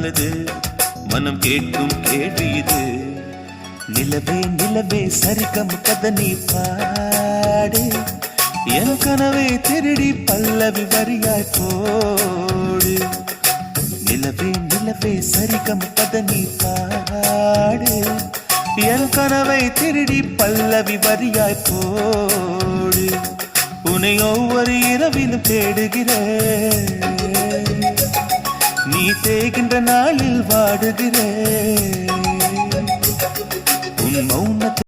நல்லது மனம் கேட்கும் கேள்வி இது. நிலவே நிலவே சரிகம் கதை நீ பாடு, என் கனவை திருடி பல்லவி வரியாய் போடு. நிலவே நிலவே சரிகம் கதை நீ பாடு, என் கனவை திருடி பல்லவி வரியாய் போடு. உன்னை ஒவ்வொரு இரவிலும் தேடுகிறேன், நீ தேகின்ற நாளில் வாடுகிறேன். உன் மௌனத்தை